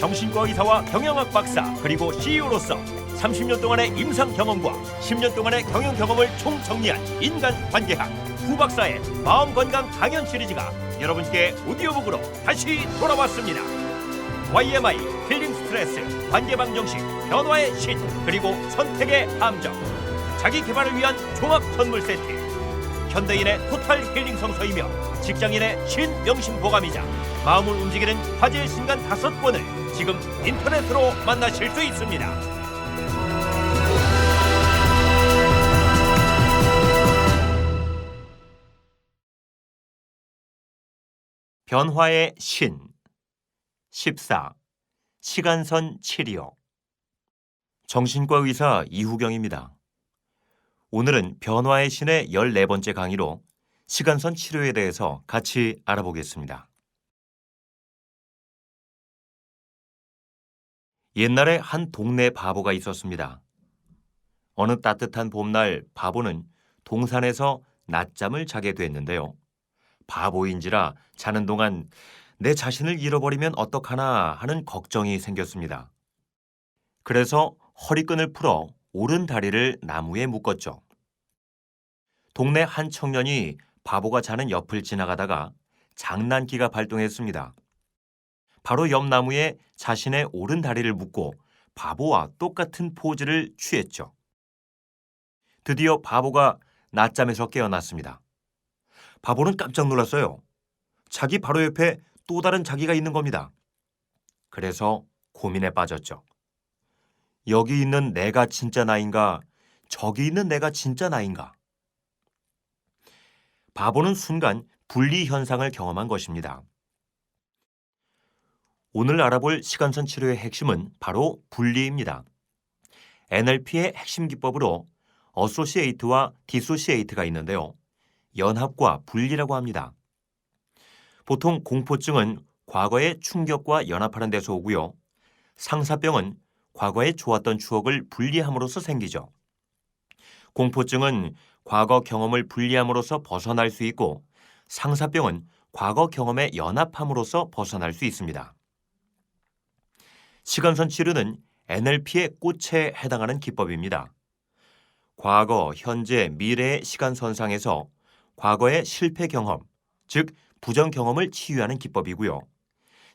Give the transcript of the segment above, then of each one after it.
정신과 의사와 경영학 박사 그리고 CEO로서 30년 동안의 임상 경험과 10년 동안의 경영 경험을 총정리한 인간관계학 구 박사의 마음건강 강연 시리즈가 여러분께 오디오북으로 다시 돌아왔습니다. YMI, 힐링 스트레스, 관계방 정식, 변화의 신, 그리고 선택의 함정, 자기 개발을 위한 종합 선물 세트, 현대인의 토탈 힐링 성서이며 직장인의 신명심 보감이자 마음을 움직이는 화제의 신간 5권을 지금 인터넷으로 만나실 수 있습니다. 변화의 신 14. 시간선 치료. 정신과 의사 이후경입니다. 오늘은 변화의 신의 14번째 강의로 시간선 치료에 대해서 같이 알아보겠습니다. 옛날에 한 동네 바보가 있었습니다. 어느 따뜻한 봄날 바보는 동산에서 낮잠을 자게 됐는데요. 바보인지라 자는 동안 내 자신을 잃어버리면 어떡하나 하는 걱정이 생겼습니다. 그래서 허리끈을 풀어 오른 다리를 나무에 묶었죠. 동네 한 청년이 바보가 자는 옆을 지나가다가 장난기가 발동했습니다. 바로 옆 나무에 자신의 오른 다리를 묶고 바보와 똑같은 포즈를 취했죠. 드디어 바보가 낮잠에서 깨어났습니다. 바보는 깜짝 놀랐어요. 자기 바로 옆에 또 다른 자기가 있는 겁니다. 그래서 고민에 빠졌죠. 여기 있는 내가 진짜 나인가? 저기 있는 내가 진짜 나인가? 바보는 순간 분리 현상을 경험한 것입니다. 오늘 알아볼 시간선 치료의 핵심은 바로 분리입니다. NLP의 핵심 기법으로 어소시에이트와 디소시에이트가 있는데요. 연합과 분리라고 합니다. 보통 공포증은 과거의 충격과 연합하는 데서 오고요. 상사병은 과거에 좋았던 추억을 분리함으로써 생기죠. 공포증은 과거 경험을 분리함으로써 벗어날 수 있고 상사병은 과거 경험에 연합함으로써 벗어날 수 있습니다. 시간선 치료는 NLP의 꽃에 해당하는 기법입니다. 과거, 현재, 미래의 시간선상에서 과거의 실패 경험, 즉 부정 경험을 치유하는 기법이고요.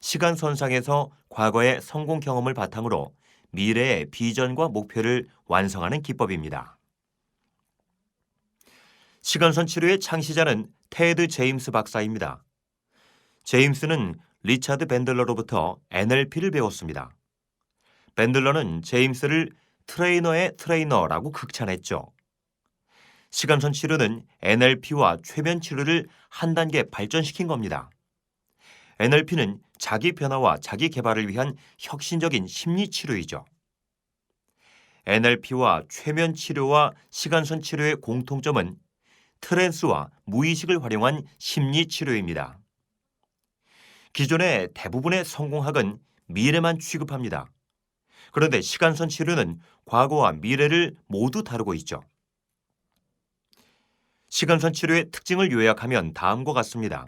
시간선상에서 과거의 성공 경험을 바탕으로 미래의 비전과 목표를 완성하는 기법입니다. 시간선 치료의 창시자는 테드 제임스 박사입니다. 제임스는 리차드 밴들러로부터 NLP를 배웠습니다. 밴들러는 제임스를 트레이너의 트레이너라고 극찬했죠. 시간선 치료는 NLP와 최면 치료를 한 단계 발전시킨 겁니다. NLP는 자기 변화와 자기 개발을 위한 혁신적인 심리 치료이죠. NLP와 최면 치료와 시간선 치료의 공통점은 트랜스와 무의식을 활용한 심리 치료입니다. 기존의 대부분의 성공학은 미래만 취급합니다. 그런데 시간선 치료는 과거와 미래를 모두 다루고 있죠. 시간선 치료의 특징을 요약하면 다음과 같습니다.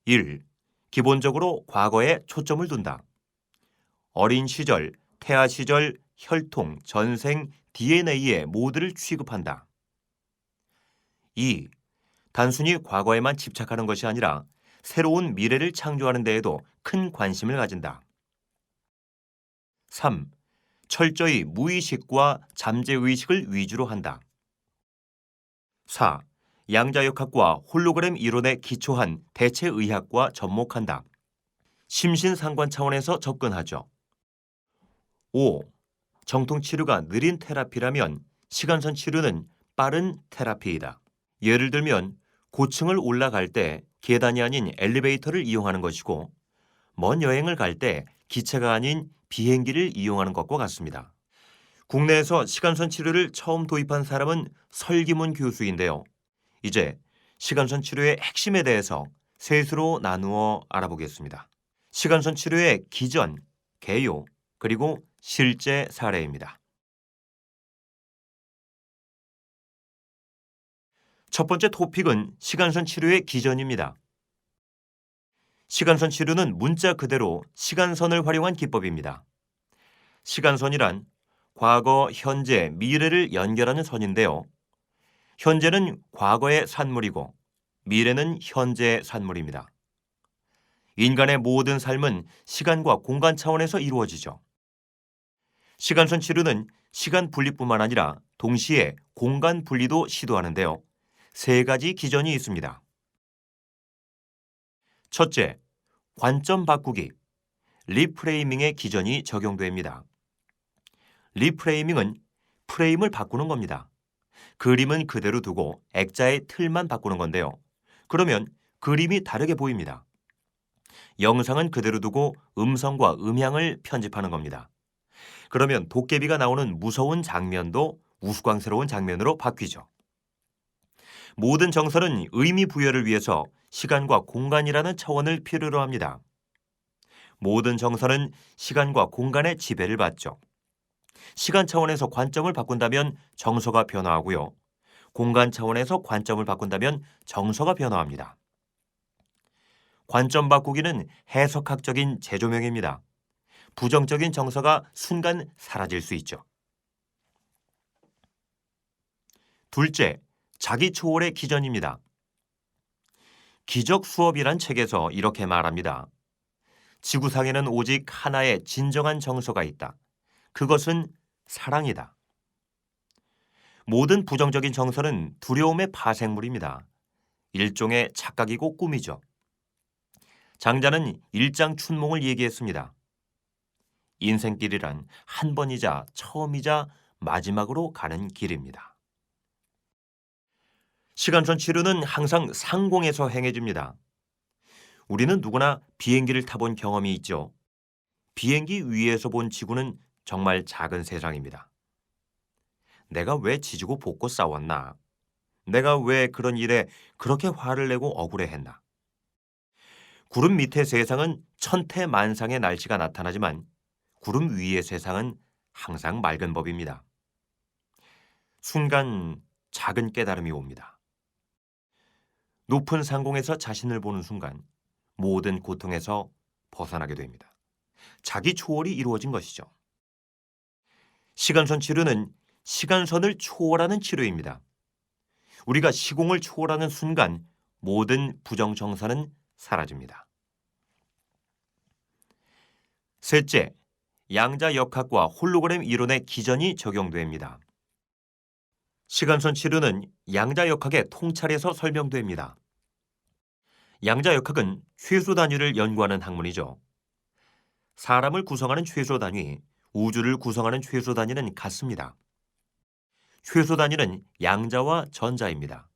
1. 기본적으로 과거에 초점을 둔다. 어린 시절, 태아 시절, 혈통, 전생, DNA의 모두를 취급한다. 2. 단순히 과거에만 집착하는 것이 아니라 새로운 미래를 창조하는 데에도 큰 관심을 가진다. 3. 철저히 무의식과 잠재의식을 위주로 한다. 4. 양자역학과 홀로그램 이론에 기초한 대체의학과 접목한다. 심신상관 차원에서 접근하죠. 5. 정통치료가 느린 테라피라면 시간선 치료는 빠른 테라피이다. 예를 들면 고층을 올라갈 때 계단이 아닌 엘리베이터를 이용하는 것이고 먼 여행을 갈 때 기차가 아닌 비행기를 이용하는 것과 같습니다. 국내에서 시간선 치료를 처음 도입한 사람은 설기문 교수인데요. 이제 시간선 치료의 핵심에 대해서 셋으로 나누어 알아보겠습니다. 시간선 치료의 기전, 개요, 그리고 실제 사례입니다. 첫 번째 토픽은 시간선 치료의 기전입니다. 시간선 치료는 문자 그대로 시간선을 활용한 기법입니다. 시간선이란 과거, 현재, 미래를 연결하는 선인데요. 현재는 과거의 산물이고 미래는 현재의 산물입니다. 인간의 모든 삶은 시간과 공간 차원에서 이루어지죠. 시간선 치료는 시간 분리뿐만 아니라 동시에 공간 분리도 시도하는데요. 세 가지 기전이 있습니다. 첫째, 관점 바꾸기, 리프레이밍의 기전이 적용됩니다. 리프레이밍은 프레임을 바꾸는 겁니다. 그림은 그대로 두고 액자의 틀만 바꾸는 건데요. 그러면 그림이 다르게 보입니다. 영상은 그대로 두고 음성과 음향을 편집하는 겁니다. 그러면 도깨비가 나오는 무서운 장면도 우스꽝스러운 장면으로 바뀌죠. 모든 정서는 의미 부여를 위해서 시간과 공간이라는 차원을 필요로 합니다. 모든 정서는 시간과 공간의 지배를 받죠. 시간 차원에서 관점을 바꾼다면 정서가 변화하고요. 공간 차원에서 관점을 바꾼다면 정서가 변화합니다. 관점 바꾸기는 해석학적인 재조명입니다. 부정적인 정서가 순간 사라질 수 있죠. 둘째, 자기 초월의 기전입니다. 기적 수업이란 책에서 이렇게 말합니다. 지구상에는 오직 하나의 진정한 정서가 있다. 그것은 사랑이다. 모든 부정적인 정서는 두려움의 파생물입니다. 일종의 착각이고 꿈이죠. 장자는 일장춘몽을 얘기했습니다. 인생길이란 한 번이자 처음이자 마지막으로 가는 길입니다. 시간선 치료는 항상 상공에서 행해집니다. 우리는 누구나 비행기를 타본 경험이 있죠. 비행기 위에서 본 지구는 정말 작은 세상입니다. 내가 왜 지지고 볶고 싸웠나? 내가 왜 그런 일에 그렇게 화를 내고 억울해했나? 구름 밑의 세상은 천태만상의 날씨가 나타나지만 구름 위의 세상은 항상 맑은 법입니다. 순간 작은 깨달음이 옵니다. 높은 상공에서 자신을 보는 순간 모든 고통에서 벗어나게 됩니다. 자기 초월이 이루어진 것이죠. 시간선 치료는 시간선을 초월하는 치료입니다. 우리가 시공을 초월하는 순간 모든 부정정서는 사라집니다. 셋째, 양자역학과 홀로그램 이론의 기전이 적용됩니다. 시간선 치료는 양자역학의 통찰에서 설명됩니다. 양자역학은 최소 단위를 연구하는 학문이죠. 사람을 구성하는 최소 단위, 우주를 구성하는 최소 단위는 같습니다. 최소 단위는 양자와 전자입니다.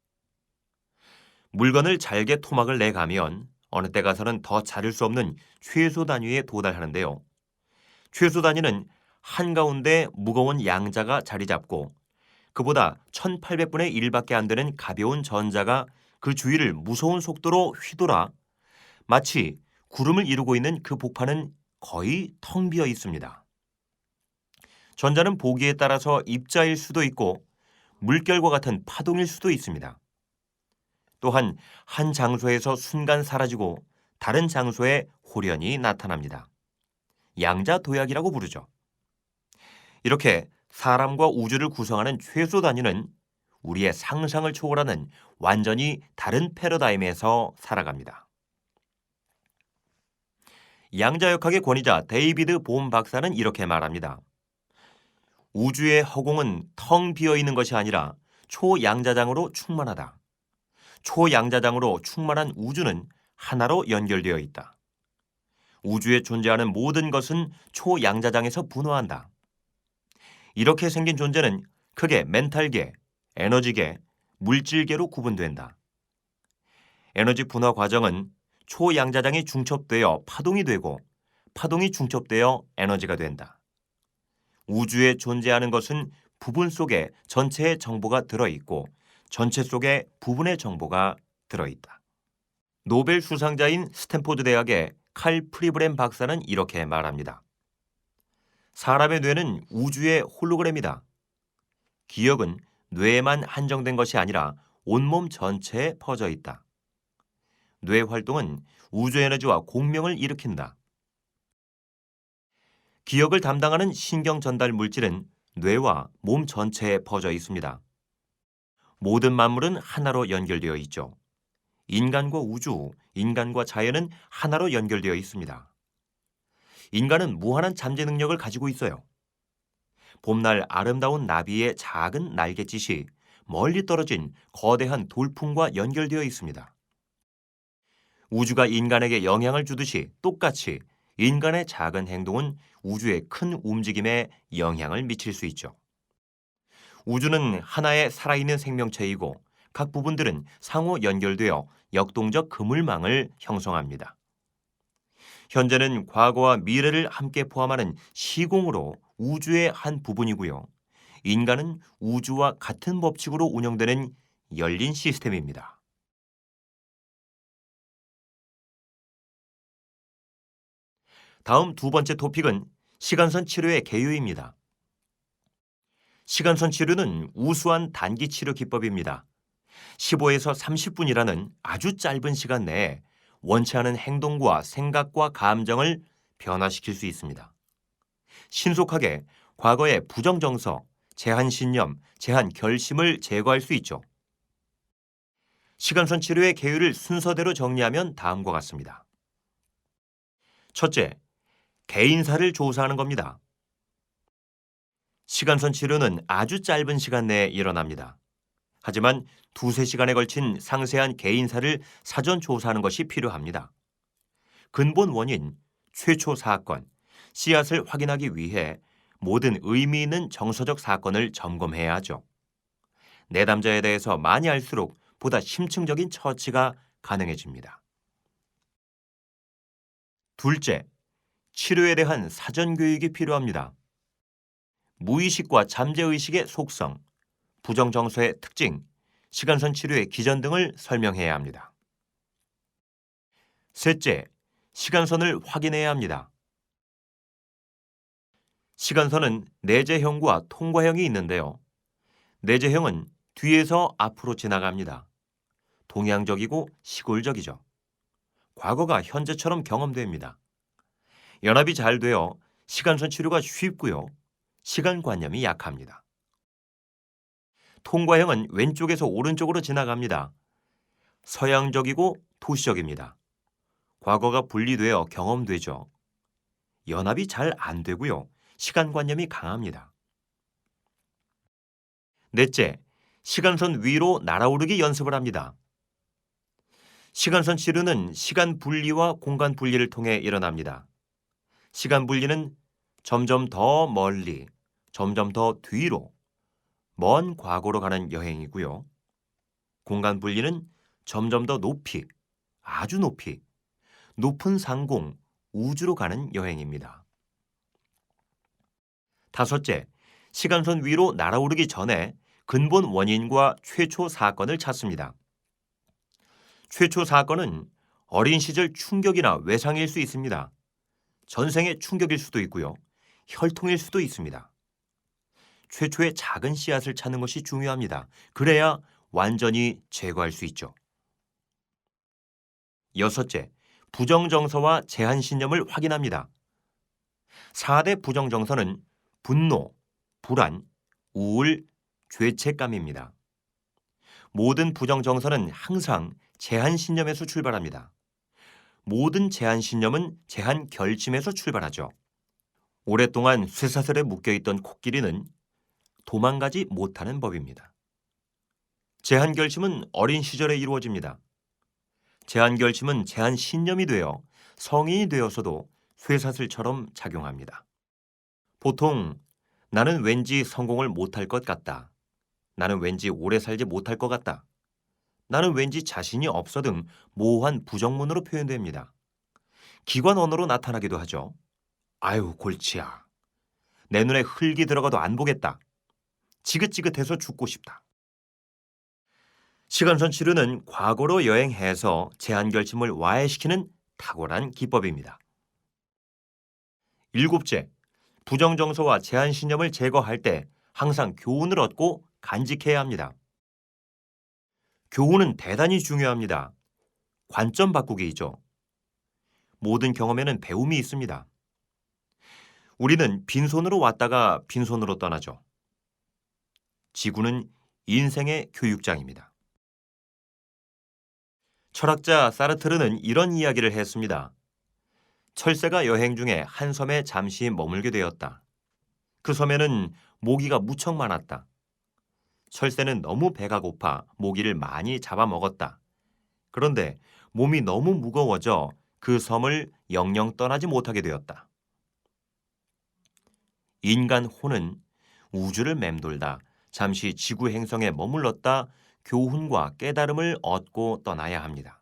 물건을 잘게 토막을 내가면 어느 때 가서는 더 자를 수 없는 최소 단위에 도달하는데요. 최소 단위는 한가운데 무거운 양자가 자리 잡고 그보다 1800분의 1밖에 안 되는 가벼운 전자가 그 주위를 무서운 속도로 휘돌아 마치 구름을 이루고 있는 그 복판은 거의 텅 비어 있습니다. 전자는 보기에 따라서 입자일 수도 있고 물결과 같은 파동일 수도 있습니다. 또한 한 장소에서 순간 사라지고 다른 장소에 홀연히 나타납니다. 양자도약이라고 부르죠. 이렇게 사람과 우주를 구성하는 최소 단위는 우리의 상상을 초월하는 완전히 다른 패러다임에서 살아갑니다. 양자역학의 권위자 데이비드 봄 박사는 이렇게 말합니다. 우주의 허공은 텅 비어있는 것이 아니라 초양자장으로 충만하다. 초양자장으로 충만한 우주는 하나로 연결되어 있다. 우주에 존재하는 모든 것은 초양자장에서 분화한다. 이렇게 생긴 존재는 크게 멘탈계, 에너지계, 물질계로 구분된다. 에너지 분화 과정은 초양자장이 중첩되어 파동이 되고 파동이 중첩되어 에너지가 된다. 우주에 존재하는 것은 부분 속에 전체의 정보가 들어있고 전체 속에 부분의 정보가 들어있다. 노벨 수상자인 스탠포드 대학의 칼 프리브렘 박사는 이렇게 말합니다. 사람의 뇌는 우주의 홀로그램이다. 기억은 뇌에만 한정된 것이 아니라 온몸 전체에 퍼져 있다. 뇌 활동은 우주 에너지와 공명을 일으킨다. 기억을 담당하는 신경 전달 물질은 뇌와 몸 전체에 퍼져 있습니다. 모든 만물은 하나로 연결되어 있죠. 인간과 우주, 인간과 자연은 하나로 연결되어 있습니다. 인간은 무한한 잠재 능력을 가지고 있어요. 봄날 아름다운 나비의 작은 날갯짓이 멀리 떨어진 거대한 돌풍과 연결되어 있습니다. 우주가 인간에게 영향을 주듯이 똑같이 인간의 작은 행동은 우주의 큰 움직임에 영향을 미칠 수 있죠. 우주는 하나의 살아있는 생명체이고 각 부분들은 상호 연결되어 역동적 그물망을 형성합니다. 현재는 과거와 미래를 함께 포함하는 시공으로 우주의 한 부분이고요. 인간은 우주와 같은 법칙으로 운영되는 열린 시스템입니다. 다음 두 번째 토픽은 시간선 치료의 개요입니다. 시간선 치료는 우수한 단기 치료 기법입니다. 15에서 30분이라는 아주 짧은 시간 내에 원치 않은 행동과 생각과 감정을 변화시킬 수 있습니다. 신속하게 과거의 부정정서, 제한신념, 제한결심을 제거할 수 있죠. 시간선 치료의 계율을 순서대로 정리하면 다음과 같습니다. 첫째, 개인사를 조사하는 겁니다. 시간선 치료는 아주 짧은 시간 내에 일어납니다. 하지만 두세 시간에 걸친 상세한 개인사를 사전 조사하는 것이 필요합니다. 근본 원인, 최초 사건, 씨앗을 확인하기 위해 모든 의미 있는 정서적 사건을 점검해야 하죠. 내담자에 대해서 많이 알수록 보다 심층적인 처치가 가능해집니다. 둘째, 치료에 대한 사전 교육이 필요합니다. 무의식과 잠재의식의 속성, 부정정서의 특징, 시간선 치료의 기전 등을 설명해야 합니다. 셋째, 시간선을 확인해야 합니다. 시간선은 내재형과 통과형이 있는데요. 내재형은 뒤에서 앞으로 지나갑니다. 동양적이고 시골적이죠. 과거가 현재처럼 경험됩니다. 연합이 잘 되어 시간선 치료가 쉽고요. 시간관념이 약합니다. 통과형은 왼쪽에서 오른쪽으로 지나갑니다. 서양적이고 도시적입니다. 과거가 분리되어 경험되죠. 연합이 잘 안 되고요. 시간관념이 강합니다. 넷째, 시간선 위로 날아오르기 연습을 합니다. 시간선 치료는 시간 분리와 공간 분리를 통해 일어납니다. 시간 분리는 점점 더 멀리, 점점 더 뒤로, 먼 과거로 가는 여행이고요. 공간 분리는 점점 더 높이, 아주 높이, 높은 상공, 우주로 가는 여행입니다. 다섯째, 시간선 위로 날아오르기 전에 근본 원인과 최초 사건을 찾습니다. 최초 사건은 어린 시절 충격이나 외상일 수 있습니다. 전생의 충격일 수도 있고요. 혈통일 수도 있습니다. 최초의 작은 씨앗을 찾는 것이 중요합니다. 그래야 완전히 제거할 수 있죠. 여섯째, 부정정서와 제한신념을 확인합니다. 4대 부정정서는 분노, 불안, 우울, 죄책감입니다. 모든 부정정서는 항상 제한신념에서 출발합니다. 모든 제한신념은 제한결심에서 출발하죠. 오랫동안 쇠사슬에 묶여있던 코끼리는 도망가지 못하는 법입니다. 제한결심은 어린 시절에 이루어집니다. 제한결심은 제한신념이 되어 성인이 되어서도 쇠사슬처럼 작용합니다. 보통 나는 왠지 성공을 못할 것 같다. 나는 왠지 오래 살지 못할 것 같다. 나는 왠지 자신이 없어 등 모호한 부정문으로 표현됩니다. 기관 언어로 나타나기도 하죠. 아유, 골치야. 내 눈에 흙이 들어가도 안 보겠다. 지긋지긋해서 죽고 싶다. 시간선 치료는 과거로 여행해서 제한결심을 와해시키는 탁월한 기법입니다. 일곱째, 부정정서와 제한신념을 제거할 때 항상 교훈을 얻고 간직해야 합니다. 교훈은 대단히 중요합니다. 관점 바꾸기이죠. 모든 경험에는 배움이 있습니다. 우리는 빈손으로 왔다가 빈손으로 떠나죠. 지구는 인생의 교육장입니다. 철학자 사르트르는 이런 이야기를 했습니다. 철새가 여행 중에 한 섬에 잠시 머물게 되었다. 그 섬에는 모기가 무척 많았다. 철새는 너무 배가 고파 모기를 많이 잡아먹었다. 그런데 몸이 너무 무거워져 그 섬을 영영 떠나지 못하게 되었다. 인간 혼은 우주를 맴돌다 잠시 지구 행성에 머물렀다 교훈과 깨달음을 얻고 떠나야 합니다.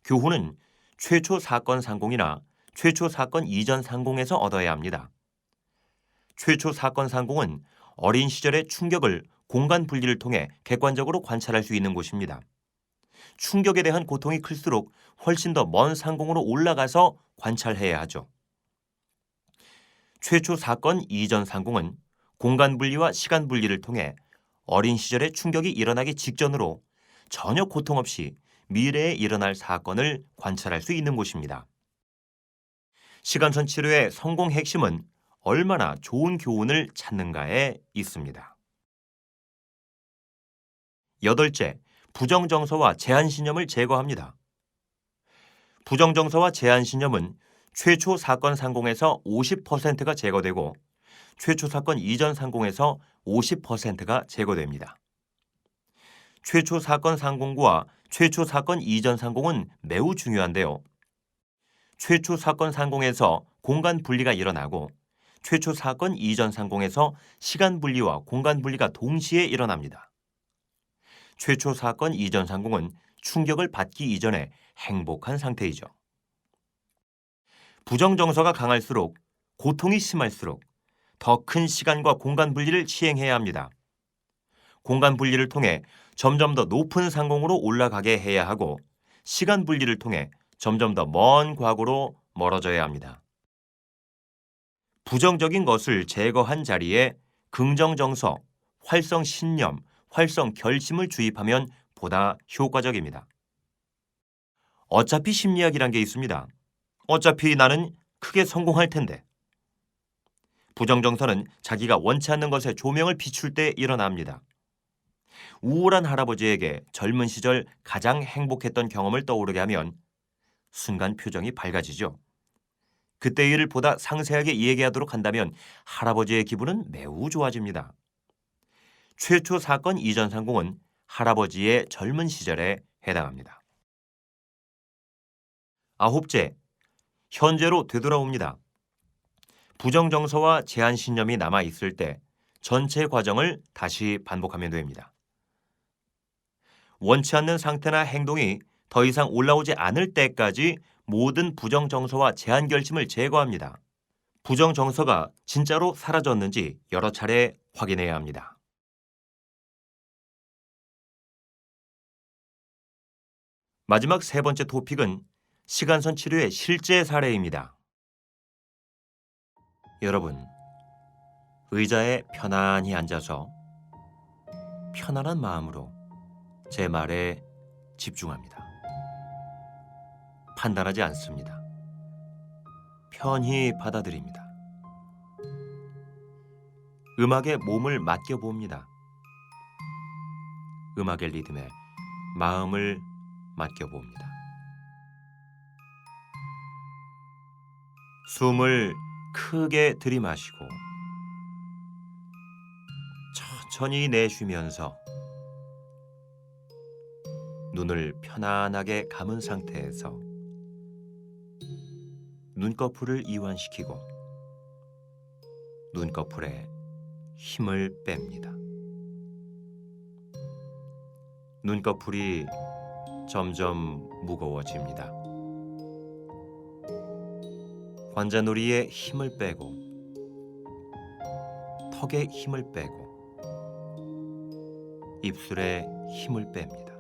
교훈은 최초 사건 상공이나 최초 사건 이전 상공에서 얻어야 합니다. 최초 사건 상공은 어린 시절의 충격을 공간 분리를 통해 객관적으로 관찰할 수 있는 곳입니다. 충격에 대한 고통이 클수록 훨씬 더 먼 상공으로 올라가서 관찰해야 하죠. 최초 사건 이전 상공은 공간 분리와 시간 분리를 통해 어린 시절의 충격이 일어나기 직전으로 전혀 고통 없이 미래에 일어날 사건을 관찰할 수 있는 곳입니다. 시간선 치료의 성공 핵심은 얼마나 좋은 교훈을 찾는가에 있습니다. 여덟째, 부정정서와 제한신념을 제거합니다. 부정정서와 제한신념은 최초 사건 상공에서 50%가 제거되고 최초 사건 이전 상공에서 50%가 제거됩니다. 최초 사건 상공과 최초 사건 이전 상공은 매우 중요한데요. 최초 사건 상공에서 공간 분리가 일어나고 최초 사건 이전 상공에서 시간 분리와 공간 분리가 동시에 일어납니다. 최초 사건 이전 상공은 충격을 받기 이전에 행복한 상태이죠. 부정정서가 강할수록 고통이 심할수록 더 큰 시간과 공간 분리를 시행해야 합니다. 공간 분리를 통해 점점 더 높은 상공으로 올라가게 해야 하고 시간 분리를 통해 점점 더 먼 과거로 멀어져야 합니다. 부정적인 것을 제거한 자리에 긍정정서, 활성신념, 활성결심을 주입하면 보다 효과적입니다. 어차피 심리학이란 게 있습니다. 어차피 나는 크게 성공할 텐데. 부정정서는 자기가 원치 않는 것에 조명을 비출 때 일어납니다. 우울한 할아버지에게 젊은 시절 가장 행복했던 경험을 떠오르게 하면 순간 표정이 밝아지죠. 그때 일을 보다 상세하게 얘기하도록 한다면 할아버지의 기분은 매우 좋아집니다. 최초 사건 이전 상공은 할아버지의 젊은 시절에 해당합니다. 아홉째, 현재로 되돌아옵니다. 부정정서와 제한신념이 남아있을 때 전체 과정을 다시 반복하면 됩니다. 원치 않는 상태나 행동이 더 이상 올라오지 않을 때까지 모든 부정정서와 제한결심을 제거합니다. 부정정서가 진짜로 사라졌는지 여러 차례 확인해야 합니다. 마지막 세 번째 토픽은 시간선 치료의 실제 사례입니다. 여러분, 의자에 편안히 앉아서 편안한 마음으로 제 말에 집중합니다. 판단하지 않습니다. 편히 받아들입니다. 음악에 몸을 맡겨봅니다. 음악의 리듬에 마음을 맡겨봅니다. 숨을 크게 들이마시고 천천히 내쉬면서 눈을 편안하게 감은 상태에서 눈꺼풀을 이완시키고 눈꺼풀에 힘을 뺍니다. 눈꺼풀이 점점 무거워집니다. 관자놀이에 힘을 빼고 턱에 힘을 빼고 입술에 힘을 뺍니다.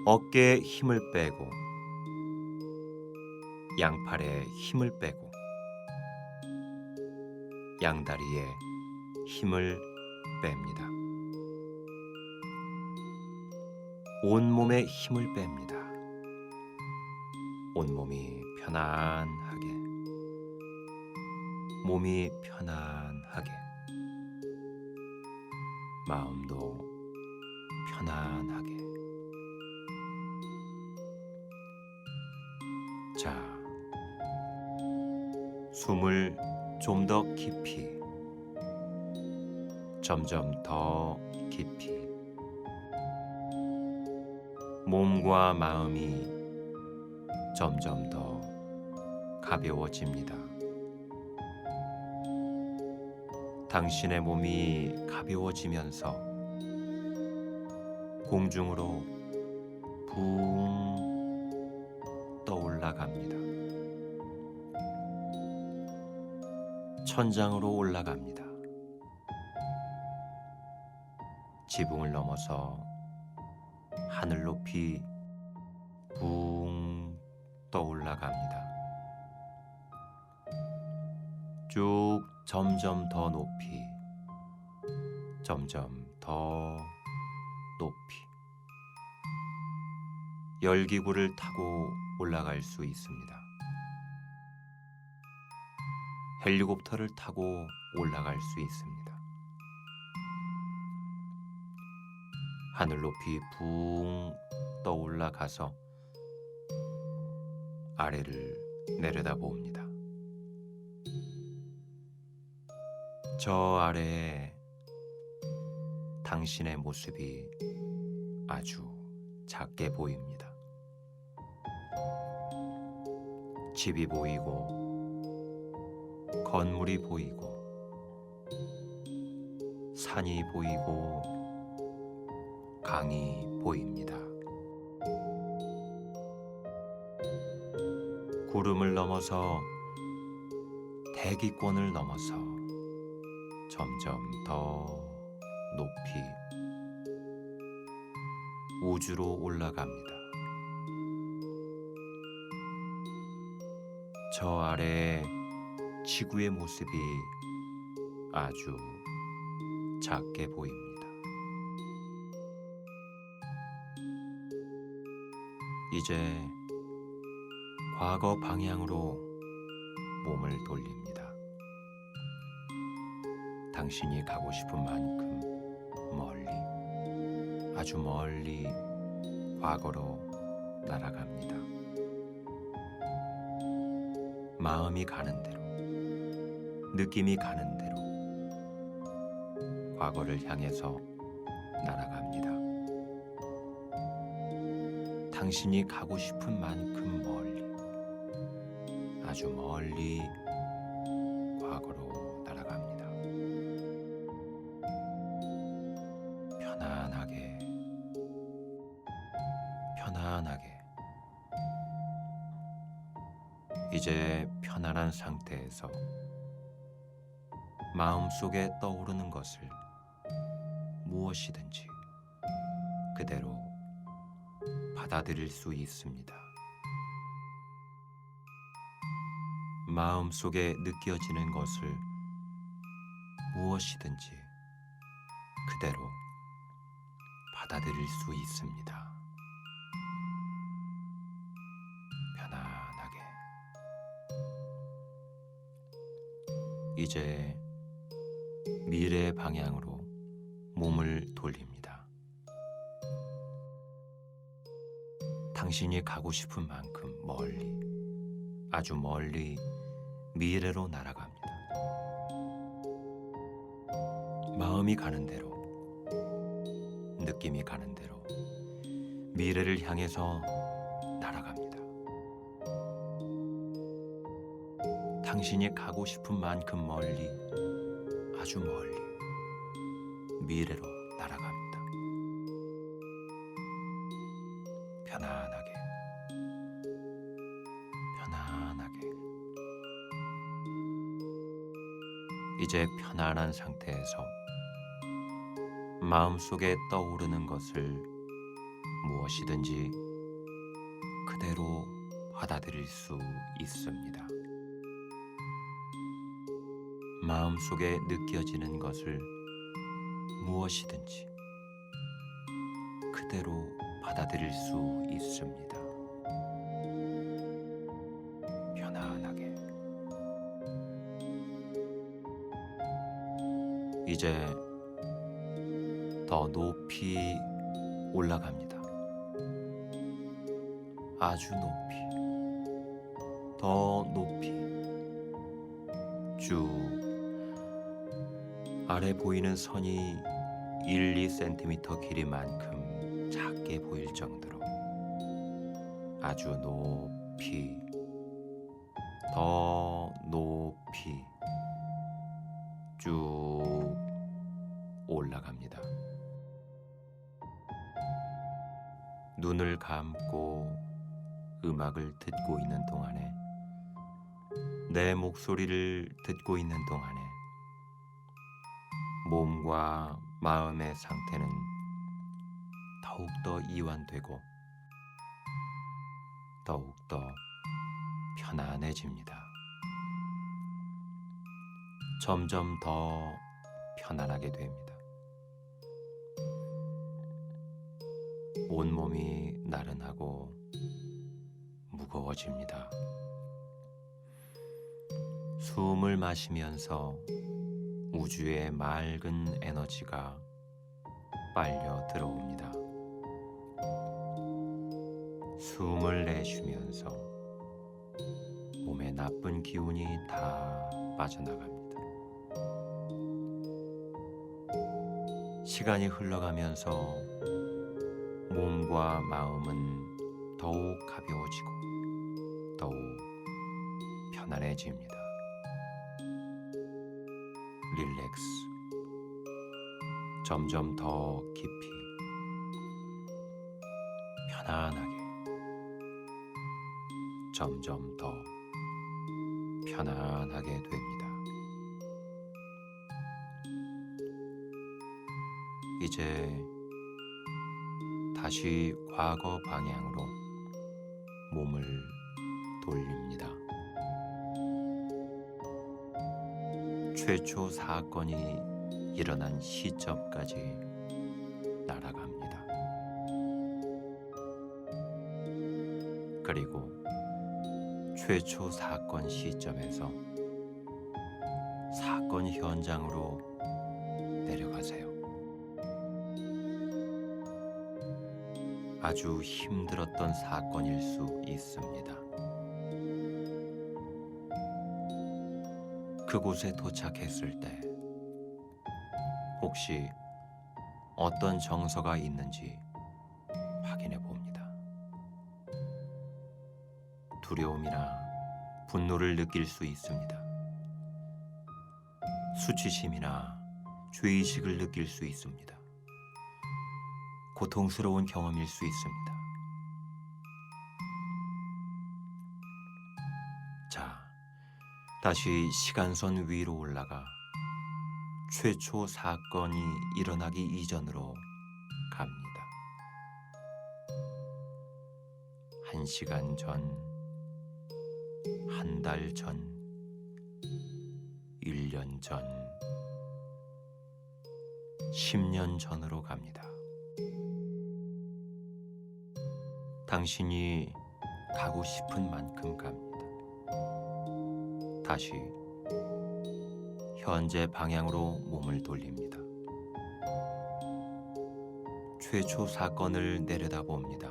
어깨에 힘을 빼고 양팔에 힘을 빼고 양다리에 힘을 뺍니다. 온몸에 힘을 뺍니다. 온몸이 편안하게, 몸이 편안하게, 마음도 편안하게. 자, 숨을 좀 더 깊이, 점점 더 깊이. 몸과 마음이 점점 더 가벼워집니다. 당신의 몸이 가벼워지면서 공중으로 붕 떠올라갑니다. 천장으로 올라갑니다. 지붕을 넘어서 하늘 높이 붕 떠올라갑니다. 쭉 점점 더 높이, 점점 더 높이. 열기구를 타고 올라갈 수 있습니다. 헬리콥터를 타고 올라갈 수 있습니다. 하늘 높이 붕 떠올라가서 아래를 내려다봅니다. 저 아래에 당신의 모습이 아주 작게 보입니다. 집이 보이고, 건물이 보이고, 산이 보이고, 강이 보입니다. 구름을 넘어서, 대기권을 넘어서 점점 더 높이 우주로 올라갑니다. 저 아래에 지구의 모습이 아주 작게 보입니다. 이제 과거 방향으로 몸을 돌립니다. 당신이 가고 싶은 만큼 멀리, 아주 멀리 과거로 날아갑니다. 마음이 가는 대로, 느낌이 가는 대로 과거를 향해서 날아갑니다. 당신이 가고 싶은 만큼 멀리, 아주 멀리 과거로 날아갑니다. 편안하게, 편안하게. 이제 편안한 상태에서 마음속에 떠오르는 것을 무엇이든지 그대로 받아들일 수 있습니다. 마음속에 느껴지는 것을 무엇이든지 그대로 받아들일 수 있습니다. 편안하게. 이제 미래의 방향으로 몸을 돌립니다. 당신이 가고 싶은 만큼 멀리, 아주 멀리 미래로 날아갑니다. 마음이 가는 대로, 느낌이 가는 대로 미래를 향해서 날아갑니다. 당신이 가고 싶은 만큼 멀리, 아주 멀리 미래로 날아갑니다. 편안하게, 편안하게. 이제 편안한 상태에서 마음속에 떠오르는 것을 무엇이든지 그대로 받아들일 수 있습니다. 마음속에 느껴지는 것을 무엇이든지 그대로 받아들일 수 있습니다. 편안하게. 이제 더 높이 올라갑니다. 아주 높이, 더 높이, 쭉 아래 보이는 선이 1-2cm 길이만큼 작게 보일 정도로 아주 높이, 더 높이 쭉 올라갑니다. 눈을 감고 음악을 듣고 있는 동안에, 내 목소리를 듣고 있는 동안에 몸과 마음의 상태는 더욱더 이완되고 더욱더 편안해집니다. 점점 더 편안하게 됩니다. 온몸이 나른하고 무거워집니다. 숨을 마시면서 우주의 맑은 에너지가 빨려 들어옵니다. 숨을 내쉬면서 몸의 나쁜 기운이 다 빠져나갑니다. 시간이 흘러가면서 몸과 마음은 더욱 가벼워지고 더욱 편안해집니다. 릴렉스. 점점 더 깊이, 편안하게, 점점 더 편안하게 됩니다. 이제 다시 과거 방향으로 몸을 돌립니다. 최초 사건이 일어난 시점까지 날아갑니다. 그리고 최초 사건 시점에서 사건 현장으로 내려가세요. 아주 힘들었던 사건일 수 있습니다. 그곳에 도착했을 때 혹시 어떤 정서가 있는지 확인해 봅니다. 두려움이나 분노를 느낄 수 있습니다. 수치심이나 죄의식을 느낄 수 있습니다. 고통스러운 경험일 수 있습니다. 자, 다시 시간선 위로 올라가 최초 사건이 일어나기 이전으로 갑니다. 1시간 전, 1달 전, 1년 전, 10년 전으로 갑니다. 당신이 가고 싶은 만큼 갑니다. 다시 현재 방향으로 몸을 돌립니다. 최초 사건을 내려다봅니다.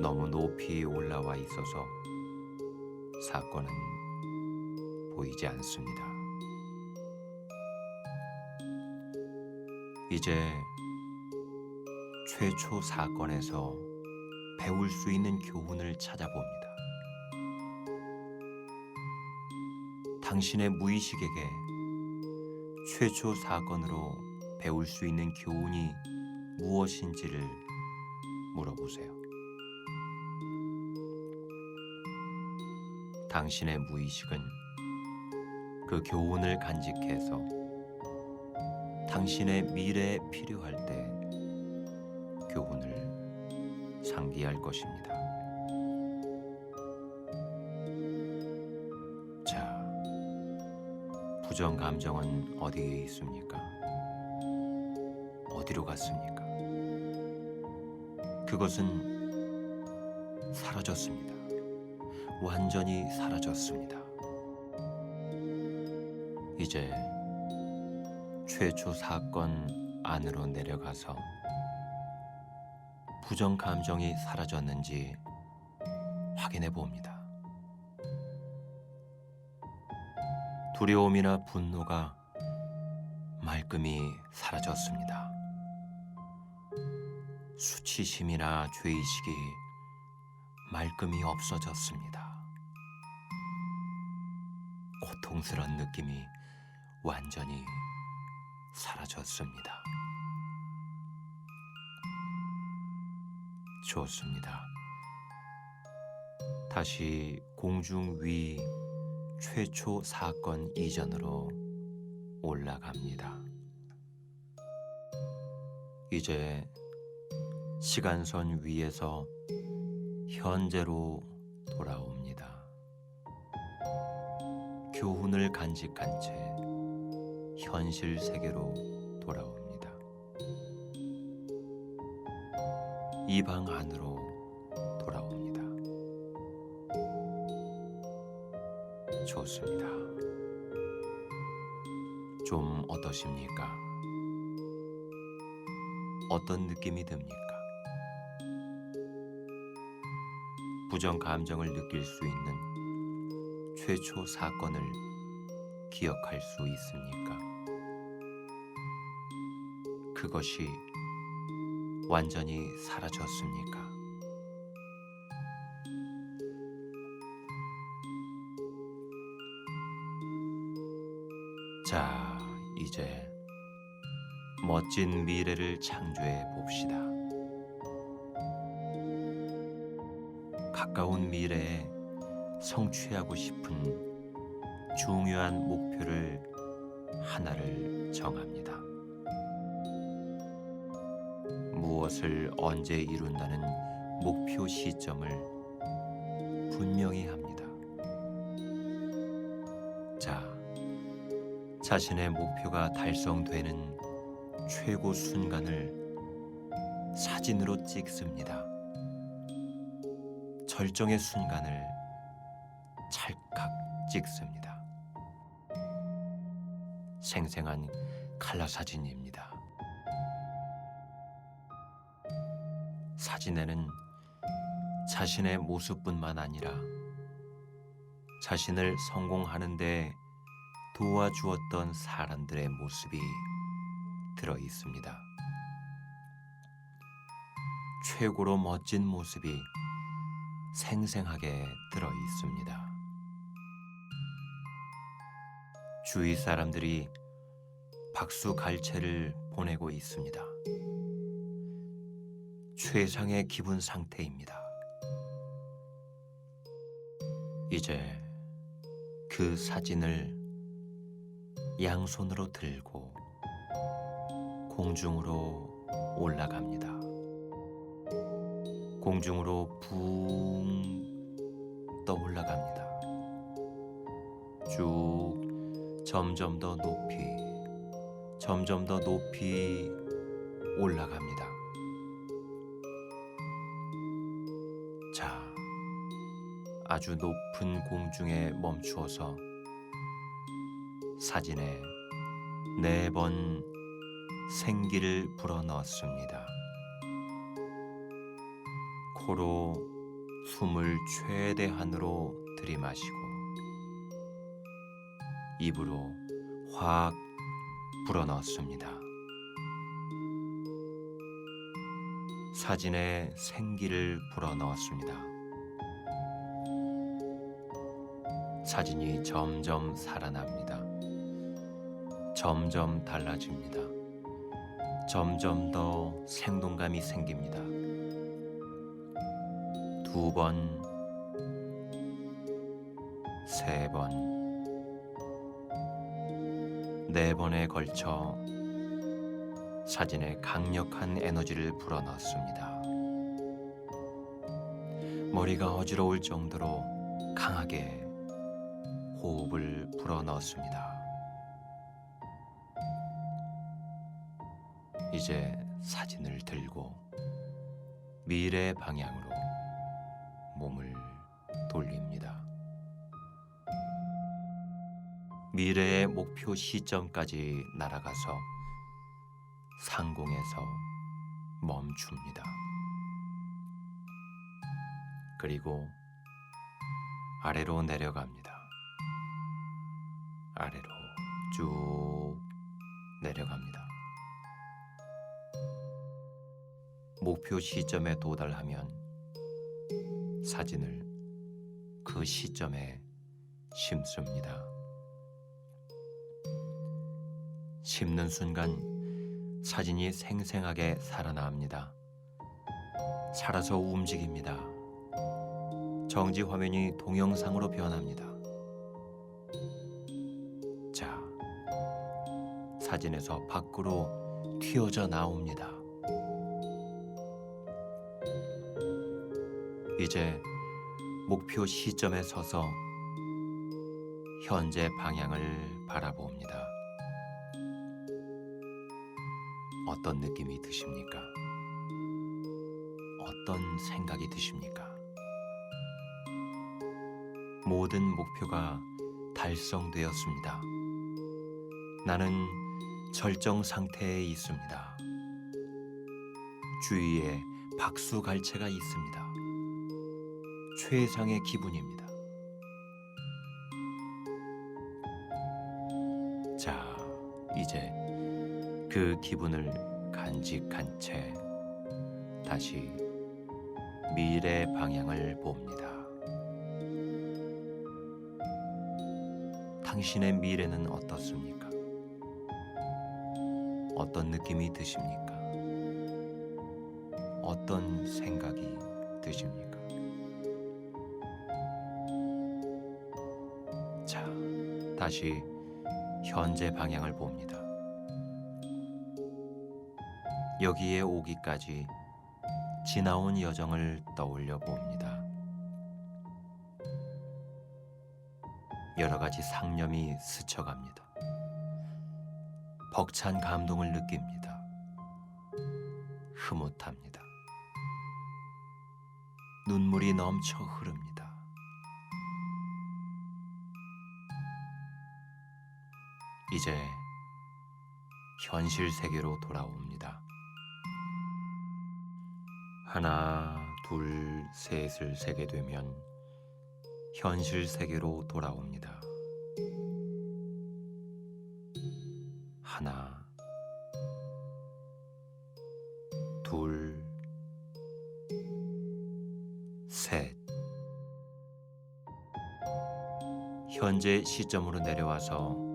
너무 높이 올라와 있어서 사건은 보이지 않습니다. 이제 최초 사건에서 배울 수 있는 교훈을 찾아봅니다. 당신의 무의식에게 최초 사건으로 배울 수 있는 교훈이 무엇인지를 물어보세요. 당신의 무의식은 그 교훈을 간직해서 당신의 미래에 필요할 때 교훈을 상기할 것입니다. 자, 부정 감정은 어디에 있습니까? 어디로 갔습니까? 그것은 사라졌습니다. 완전히 사라졌습니다. 이제 최초 사건 안으로 내려가서 부정 감정이 사라졌는지 확인해 봅니다. 두려움이나 분노가 말끔히 사라졌습니다. 수치심이나 죄의식이 말끔히 없어졌습니다. 고통스러운 느낌이 완전히 사라졌습니다. 좋습니다. 다시 공중 위 최초 사건 이전으로 올라갑니다. 이제 시간선 위에서 현재로 돌아옵니다. 교훈을 간직한 채 현실 세계로 돌아옵니다. 이 방 안으로 돌아옵니다. 좋습니다. 좀 어떠십니까? 어떤 느낌이 듭니까? 부정 감정을 느낄 수 있는 최초 사건을 기억할 수 있습니까? 그것이 완전히 사라졌습니까? 자, 이제 멋진 미래를 창조해 봅시다. 가까운 미래에 성취하고 싶은 중요한 목표를 하나를 정합니다. 무엇을 언제 이룬다는 목표 시점을 분명히 합니다. 자, 자신의 목표가 달성되는 최고 순간을 사진으로 찍습니다. 절정의 순간을 찰칵 찍습니다. 생생한 칼라 사진입니다. 사진에는 자신의 모습뿐만 아니라 자신을 성공하는 데 도와주었던 사람들의 모습이 들어 있습니다. 최고로 멋진 모습이 생생하게 들어 있습니다. 주위 사람들이 박수 갈채를 보내고 있습니다. 최상의 기분 상태입니다. 이제 그 사진을 양손으로 들고 공중으로 올라갑니다. 공중으로 붕 떠올라갑니다. 쭉 점점 더 높이, 점점 더 높이 올라갑니다. 자, 아주 높은 공중에 멈추어서 사진에 4번 생기를 불어넣습니다. 코로 숨을 최대한으로 들이마시고 입으로 확 불어넣습니다. 사진에 생기를 불어넣었습니다. 사진이 점점 살아납니다. 점점 달라집니다. 점점 더 생동감이 생깁니다. 2번, 3번, 4번에 걸쳐 사진에 강력한 에너지를 불어넣습니다. 머리가 어지러울 정도로 강하게 호흡을 불어넣습니다. 이제 사진을 들고 미래 방향으로 몸을 돌립니다. 미래의 목표 시점까지 날아가서 상공에서 멈춥니다. 그리고 아래로 내려갑니다. 아래로 쭉 내려갑니다. 목표 시점에 도달하면 사진을 그 시점에 심습니다. 심는 순간 사진이 생생하게 살아납니다. 살아서 움직입니다. 정지 화면이 동영상으로 변합니다. 자, 사진에서 밖으로 튀어져 나옵니다. 이제 목표 시점에 서서 현재 방향을 바라봅니다. 어떤 느낌이 드십니까? 어떤 생각이 드십니까? 모든 목표가 달성되었습니다. 나는 절정 상태에 있습니다. 주위에 박수갈채가 있습니다. 최상의 기분입니다. 자, 이제 그 기분을 간직한 채 다시 미래 방향을 봅니다. 당신의 미래는 어떻습니까? 어떤 느낌이 드십니까? 어떤 생각이 드십니까? 자, 다시 현재 방향을 봅니다. 여기에 오기까지 지나온 여정을 떠올려 봅니다. 여러 가지 상념이 스쳐갑니다. 벅찬 감동을 느낍니다. 흐뭇합니다. 눈물이 넘쳐 흐릅니다. 이제 현실 세계로 돌아옵니다. 하나, 둘, 셋을 세게 되면 현실 세계로 돌아옵니다. 하나, 둘, 셋. 현재 시점으로 내려와서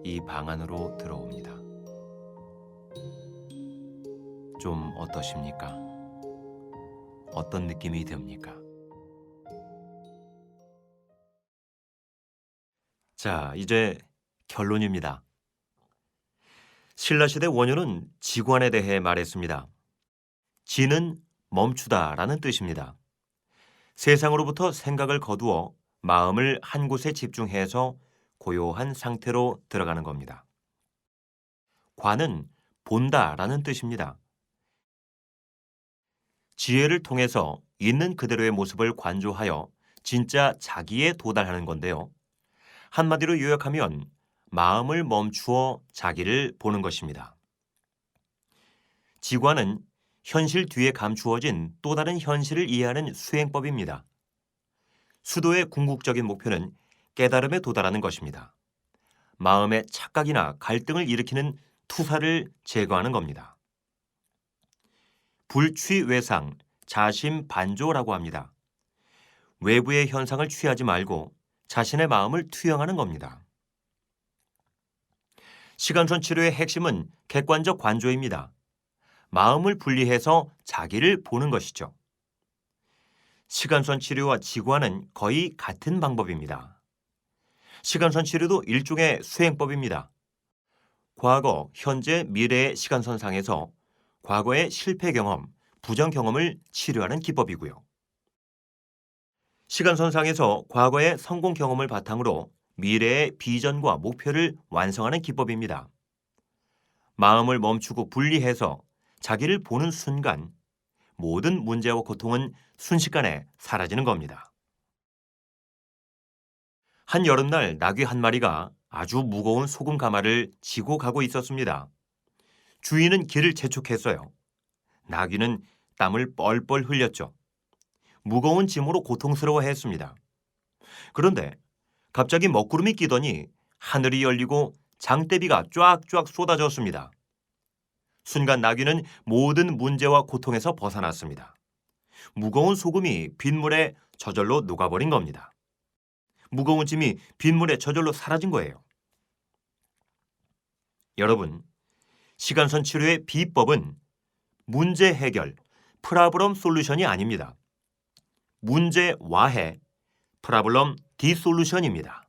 이 방 안으로 들어옵니다. 좀 어떠십니까? 어떤 느낌이 듭니까? 자, 이제 결론입니다. 신라시대 원효는 지관에 대해 말했습니다. 지는 멈추다라는 뜻입니다. 세상으로부터 생각을 거두어 마음을 한 곳에 집중해서 고요한 상태로 들어가는 겁니다. 관은 본다라는 뜻입니다. 지혜를 통해서 있는 그대로의 모습을 관조하여 진짜 자기에 도달하는 건데요. 한마디로 요약하면 마음을 멈추어 자기를 보는 것입니다. 지관은 현실 뒤에 감추어진 또 다른 현실을 이해하는 수행법입니다. 수도의 궁극적인 목표는 깨달음에 도달하는 것입니다. 마음의 착각이나 갈등을 일으키는 투사를 제거하는 겁니다. 불취외상, 자심반조라고 합니다. 외부의 현상을 취하지 말고 자신의 마음을 투영하는 겁니다. 시간선 치료의 핵심은 객관적 관조입니다. 마음을 분리해서 자기를 보는 것이죠. 시간선 치료와 지관은 거의 같은 방법입니다. 시간선 치료도 일종의 수행법입니다. 과거, 현재, 미래의 시간선상에서 과거의 실패 경험, 부정 경험을 치료하는 기법이고요. 시간선상에서 과거의 성공 경험을 바탕으로 미래의 비전과 목표를 완성하는 기법입니다. 마음을 멈추고 분리해서 자기를 보는 순간 모든 문제와 고통은 순식간에 사라지는 겁니다. 한 여름날 나귀 한 마리가 아주 무거운 소금 가마를 지고 가고 있었습니다. 주인은 길을 재촉했어요. 나귀는 땀을 뻘뻘 흘렸죠. 무거운 짐으로 고통스러워했습니다. 그런데 갑자기 먹구름이 끼더니 하늘이 열리고 장대비가 쫙쫙 쏟아졌습니다. 순간 나귀는 모든 문제와 고통에서 벗어났습니다. 무거운 소금이 빗물에 저절로 녹아버린 겁니다. 무거운 짐이 빗물에 저절로 사라진 거예요. 여러분, 시간선 치료의 비법은 문제 해결, 프라블럼 솔루션이 아닙니다. 문제 와해, 프라블럼 디솔루션입니다.